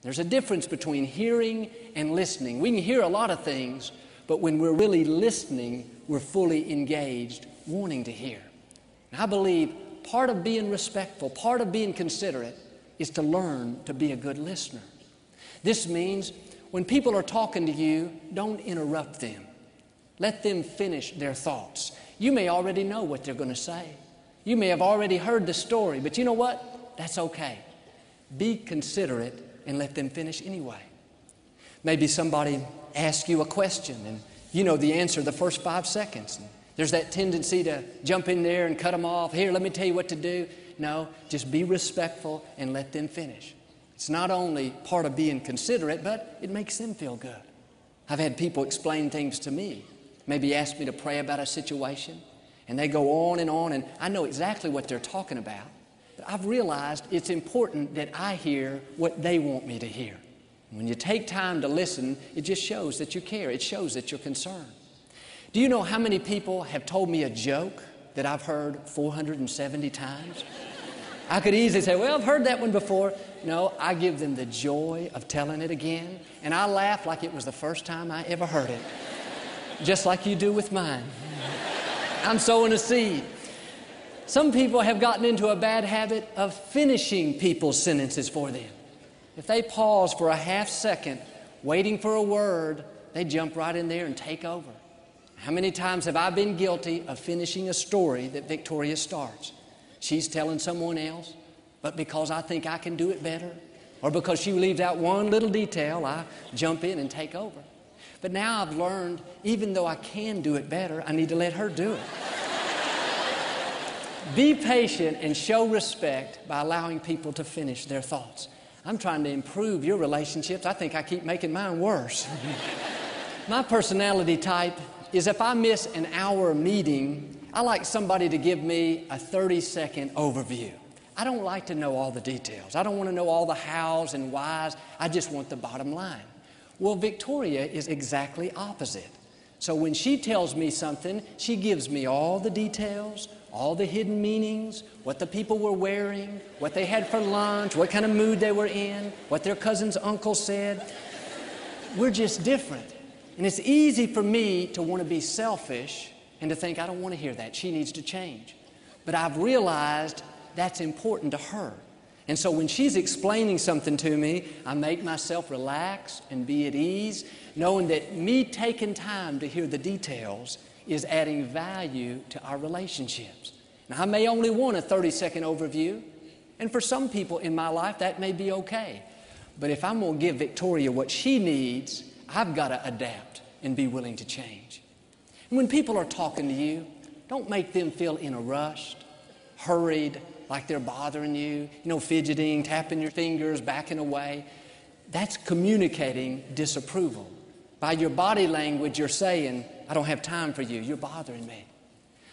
There's a difference between hearing and listening. We can hear a lot of things, but when we're really listening, we're fully engaged, wanting to hear. And I believe part of being respectful, part of being considerate, is to learn to be a good listener. This means when people are talking to you, don't interrupt them. Let them finish their thoughts. You may already know what they're going to say. You may have already heard the story, but you know what? That's okay. Be considerate and let them finish anyway. Maybe somebody asks you a question and you know the answer the first 5 seconds. There's that tendency to jump in there and cut them off. Here, let me tell you what to do. No, just be respectful and let them finish. It's not only part of being considerate, but it makes them feel good. I've had people explain things to me, maybe ask me to pray about a situation, and they go on, and I know exactly what they're talking about. But I've realized it's important that I hear what they want me to hear. When you take time to listen, it just shows that you care. It shows that you're concerned. Do you know how many people have told me a joke that I've heard 470 times? I could easily say, well, I've heard that one before. No, I give them the joy of telling it again, and I laugh like it was the first time I ever heard it, just like you do with mine. I'm sowing a seed. Some people have gotten into a bad habit of finishing people's sentences for them. If they pause for a half second, waiting for a word, they jump right in there and take over. How many times have I been guilty of finishing a story that Victoria starts? She's telling someone else, but because I think I can do it better, or because she leaves out one little detail, I jump in and take over. But now I've learned, even though I can do it better, I need to let her do it. Be patient and show respect by allowing people to finish their thoughts. I'm trying to improve your relationships. I think I keep making mine worse. My personality type is if I miss an hour meeting, I like somebody to give me a 30-second overview. I don't like to know all the details. I don't want to know all the hows and whys. I just want the bottom line. Well, Victoria is exactly opposite. So when she tells me something, she gives me all the details, all the hidden meanings, what the people were wearing, what they had for lunch, what kind of mood they were in, what their cousin's uncle said. We're just different. And it's easy for me to want to be selfish and to think, I don't want to hear that. She needs to change. But I've realized that's important to her. And so when she's explaining something to me, I make myself relax and be at ease, knowing that me taking time to hear the details is adding value to our relationships. Now, I may only want a 30-second overview, and for some people in my life, that may be okay. But if I'm going to give Victoria what she needs, I've got to adapt and be willing to change. And when people are talking to you, don't make them feel in a rush, hurried, like they're bothering you, fidgeting, tapping your fingers, backing away. That's communicating disapproval. By your body language, you're saying, I don't have time for you. You're bothering me.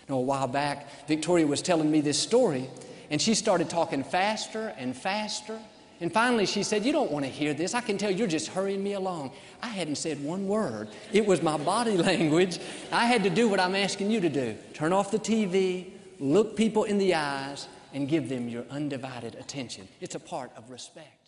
A while back, Victoria was telling me this story, and she started talking faster and faster. And finally, she said, you don't want to hear this. I can tell you're just hurrying me along. I hadn't said one word. It was my body language. I had to do what I'm asking you to do. Turn off the TV, look people in the eyes, and give them your undivided attention. It's a part of respect.